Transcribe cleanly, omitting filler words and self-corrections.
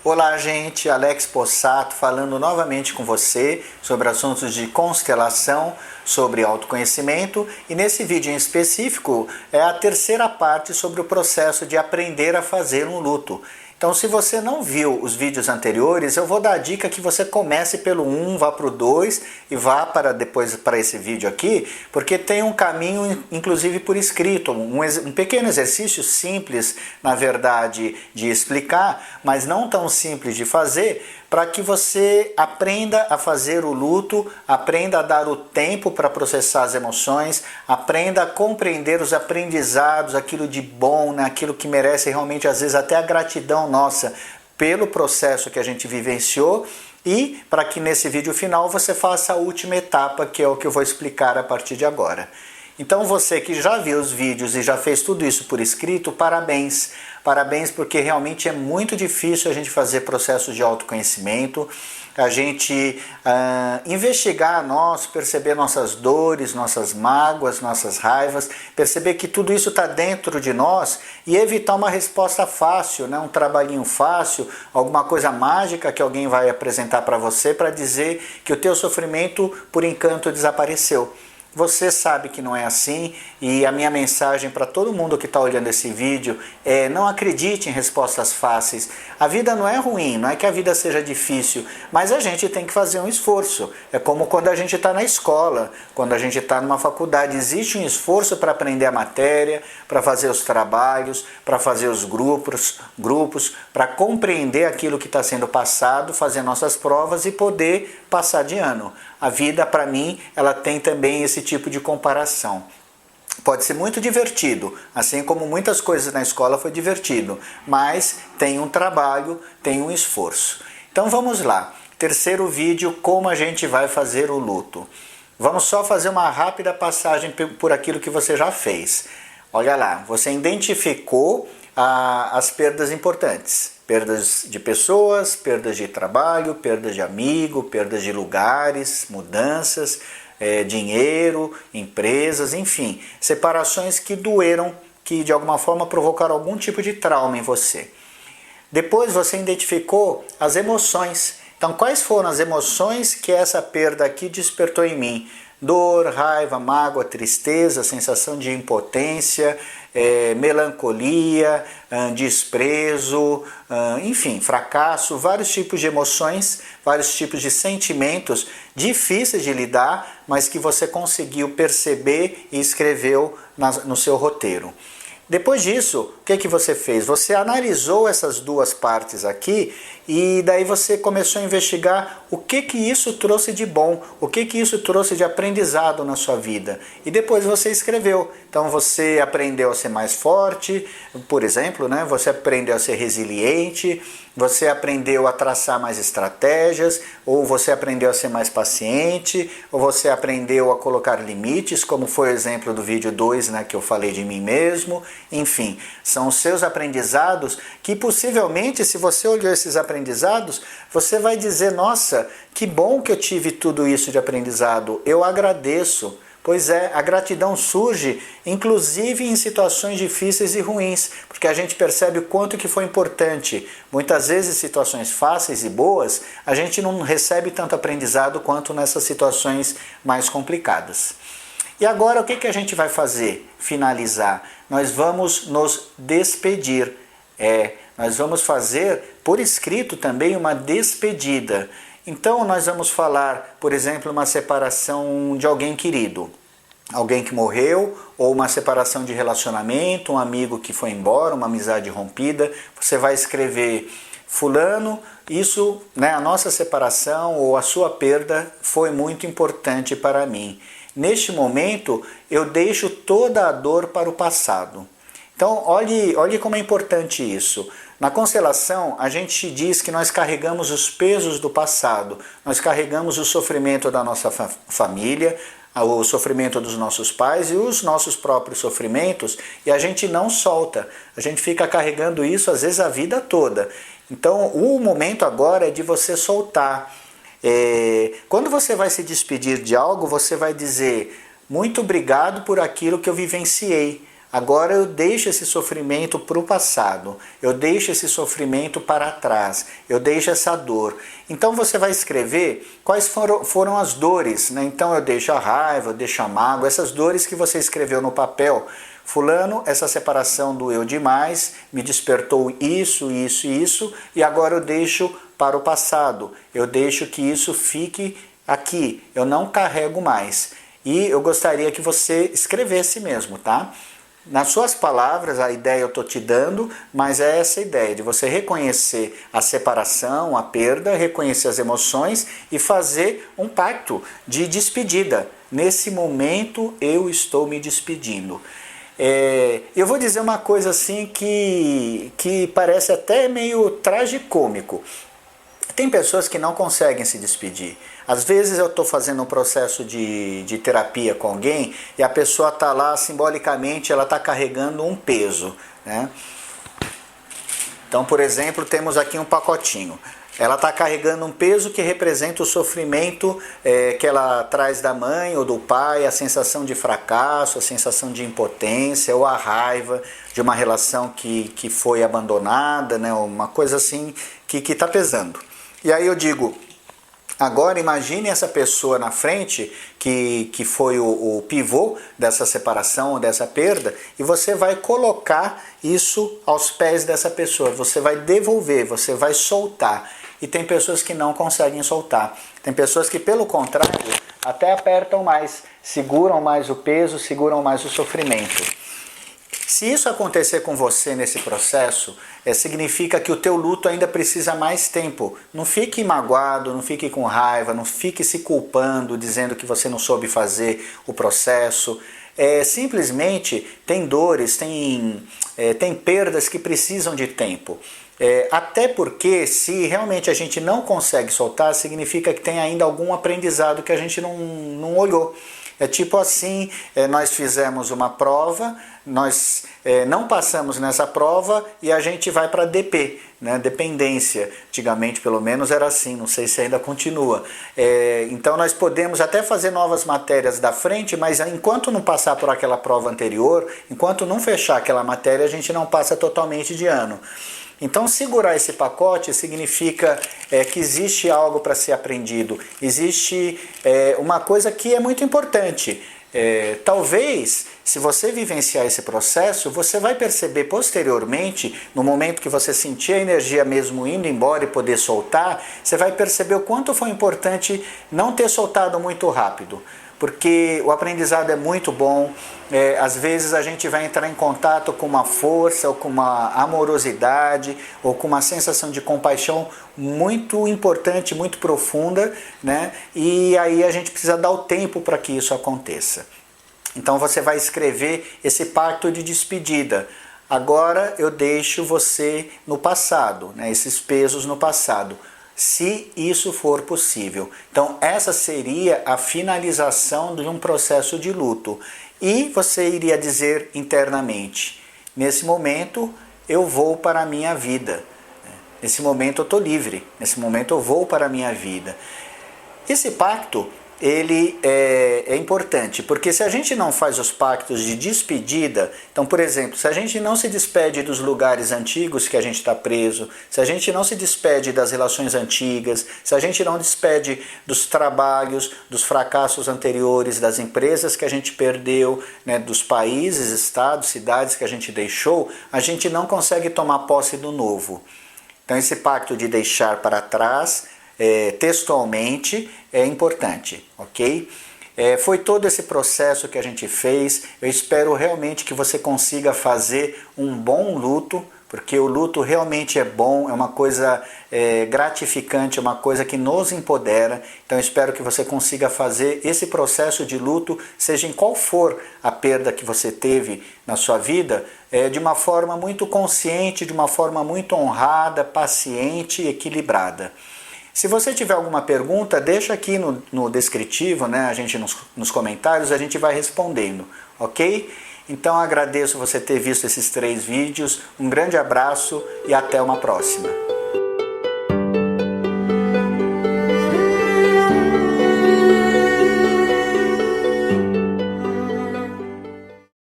Olá, gente, Alex Possato falando novamente com você sobre assuntos de constelação, sobre autoconhecimento, e nesse vídeo em específico é a terceira parte sobre o processo de aprender a fazer um luto. Então, se você não viu os vídeos anteriores, eu vou dar a dica que você comece pelo 1, vá para o 2 e vá para depois para esse vídeo aqui, porque tem um caminho, inclusive por escrito, um pequeno exercício simples, na verdade, de explicar, mas não tão simples de fazer, para que você aprenda a fazer o luto, aprenda a dar o tempo para processar as emoções, aprenda a compreender os aprendizados, aquilo de bom, né? Aquilo que merece realmente, às vezes, até a gratidão nossa pelo processo que a gente vivenciou, e para que nesse vídeo final você faça a última etapa, que é o que eu vou explicar a partir de agora. Então você que já viu os vídeos e já fez tudo isso por escrito, parabéns! Parabéns, porque realmente é muito difícil a gente fazer processos de autoconhecimento, a gente investigar nós, perceber nossas dores, nossas mágoas, nossas raivas, perceber que tudo isso está dentro de nós e evitar uma resposta fácil, né? Um trabalhinho fácil, alguma coisa mágica que alguém vai apresentar para você para dizer que o teu sofrimento por encanto desapareceu. Você sabe que não é assim, e a minha mensagem para todo mundo que está olhando esse vídeo é: não acredite em respostas fáceis. A vida não é ruim, não é que a vida seja difícil, mas a gente tem que fazer um esforço. É como quando a gente está na escola, quando a gente está numa faculdade, existe um esforço para aprender a matéria, para fazer os trabalhos, para fazer os grupos, para compreender aquilo que está sendo passado, fazer nossas provas e poder passar de ano. A vida, para mim, ela tem também esse tipo de comparação. Pode ser muito divertido, assim como muitas coisas na escola foi divertido, mas tem um trabalho, tem um esforço. Então vamos lá. Terceiro vídeo, como a gente vai fazer o luto. Vamos só fazer uma rápida passagem por aquilo que você já fez. Olha lá, você identificou as perdas importantes. Perdas de pessoas, perdas de trabalho, perdas de amigo, perdas de lugares, mudanças, dinheiro, empresas, enfim, separações que doeram, que de alguma forma provocaram algum tipo de trauma em você. Depois você identificou as emoções. Então, quais foram as emoções que essa perda aqui despertou em mim? Dor, raiva, mágoa, tristeza, sensação de impotência, melancolia, desprezo, enfim, fracasso, vários tipos de emoções, vários tipos de sentimentos difíceis de lidar, mas que você conseguiu perceber e escreveu no seu roteiro. Depois disso, o que você fez? Você analisou essas duas partes aqui e daí você começou a investigar o que isso trouxe de bom, o que isso trouxe de aprendizado na sua vida. E depois você escreveu. Então você aprendeu a ser mais forte, por exemplo, né? Você aprendeu a ser resiliente, você aprendeu a traçar mais estratégias, ou você aprendeu a ser mais paciente, ou você aprendeu a colocar limites, como foi o exemplo do vídeo 2, né, que eu falei de mim mesmo. Enfim, são os seus aprendizados que possivelmente, se você olhou esses aprendizados, você vai dizer: nossa, que bom que eu tive tudo isso de aprendizado, eu agradeço. Pois é, a gratidão surge inclusive em situações difíceis e ruins, porque a gente percebe o quanto que foi importante. Muitas vezes situações fáceis e boas, a gente não recebe tanto aprendizado quanto nessas situações mais complicadas. E agora o que a gente vai fazer? Finalizar. Nós vamos nos despedir. Nós vamos fazer por escrito também uma despedida. Então nós vamos falar, por exemplo, uma separação de alguém querido, alguém que morreu, ou uma separação de relacionamento, um amigo que foi embora, uma amizade rompida. Você vai escrever: fulano, isso, né, a nossa separação ou a sua perda foi muito importante para mim. Neste momento eu deixo toda a dor para o passado. Então olhe como é importante isso. Na constelação, a gente diz que nós carregamos os pesos do passado, nós carregamos o sofrimento da nossa família, o sofrimento dos nossos pais e os nossos próprios sofrimentos, e a gente não solta, a gente fica carregando isso às vezes a vida toda. Então o momento agora é de você soltar. Quando você vai se despedir de algo, você vai dizer: muito obrigado por aquilo que eu vivenciei. Agora eu deixo esse sofrimento para o passado, eu deixo esse sofrimento para trás, eu deixo essa dor. Então você vai escrever quais foram as dores, né? Então eu deixo a raiva, eu deixo a mágoa, essas dores que você escreveu no papel. Fulano, essa separação doeu demais, me despertou isso, isso e isso, e agora eu deixo para o passado, eu deixo que isso fique aqui, eu não carrego mais. E eu gostaria que você escrevesse mesmo, tá? Nas suas palavras, a ideia eu estou te dando, mas é essa ideia de você reconhecer a separação, a perda, reconhecer as emoções e fazer um pacto de despedida. Nesse momento eu estou me despedindo. Eu vou dizer uma coisa assim que parece até meio tragicômico. Tem pessoas que não conseguem se despedir. Às vezes eu estou fazendo um processo de terapia com alguém e a pessoa está lá, simbolicamente, ela está carregando um peso, né? Então, por exemplo, temos aqui um pacotinho. Ela está carregando um peso que representa o sofrimento que ela traz da mãe ou do pai, a sensação de fracasso, a sensação de impotência ou a raiva de uma relação que foi abandonada, né? Uma coisa assim que está pesando. E aí eu digo, agora imagine essa pessoa na frente que foi o pivô dessa separação, dessa perda, e você vai colocar isso aos pés dessa pessoa, você vai devolver, você vai soltar. E tem pessoas que não conseguem soltar. Tem pessoas que, pelo contrário, até apertam mais, seguram mais o peso, seguram mais o sofrimento. Se isso acontecer com você nesse processo, significa que o teu luto ainda precisa mais tempo. Não fique magoado, não fique com raiva, não fique se culpando, dizendo que você não soube fazer o processo. Simplesmente tem dores, tem perdas que precisam de tempo. Até porque se realmente a gente não consegue soltar, significa que tem ainda algum aprendizado que a gente não olhou. É tipo assim, nós fizemos uma prova, nós não passamos nessa prova e a gente vai para DP, né? Dependência. Antigamente, pelo menos, era assim, não sei se ainda continua. Então nós podemos até fazer novas matérias da frente, mas enquanto não passar por aquela prova anterior, enquanto não fechar aquela matéria, a gente não passa totalmente de ano. Então segurar esse pacote significa que existe algo para ser aprendido, existe uma coisa que é muito importante. Talvez, se você vivenciar esse processo, você vai perceber posteriormente, no momento que você sentir a energia mesmo indo embora e poder soltar, você vai perceber o quanto foi importante não ter soltado muito rápido. Porque o aprendizado é muito bom, às vezes a gente vai entrar em contato com uma força, ou com uma amorosidade, ou com uma sensação de compaixão muito importante, muito profunda, né? E aí a gente precisa dar o tempo para que isso aconteça. Então você vai escrever esse pacto de despedida. Agora eu deixo você no passado, né? Esses pesos no passado, se isso for possível. Então essa seria a finalização de um processo de luto. E você iria dizer internamente, nesse momento eu vou para a minha vida. Nesse momento eu estou livre, nesse momento eu vou para a minha vida. Esse pacto, ele é importante, porque se a gente não faz os pactos de despedida, então, por exemplo, se a gente não se despede dos lugares antigos que a gente está preso, se a gente não se despede das relações antigas, se a gente não despede dos trabalhos, dos fracassos anteriores, das empresas que a gente perdeu, né, dos países, estados, cidades que a gente deixou, a gente não consegue tomar posse do novo. Então esse pacto de deixar para trás, textualmente, é importante, ok? Foi todo esse processo que a gente fez. Eu espero realmente que você consiga fazer um bom luto, porque o luto realmente é bom, é uma coisa gratificante, é uma coisa que nos empodera. Então eu espero que você consiga fazer esse processo de luto, seja em qual for a perda que você teve na sua vida, de uma forma muito consciente, de uma forma muito honrada, paciente e equilibrada. Se você tiver alguma pergunta, deixa aqui no descritivo, né? A gente nos comentários, a gente vai respondendo, ok? Então agradeço você ter visto esses 3 vídeos, um grande abraço e até uma próxima.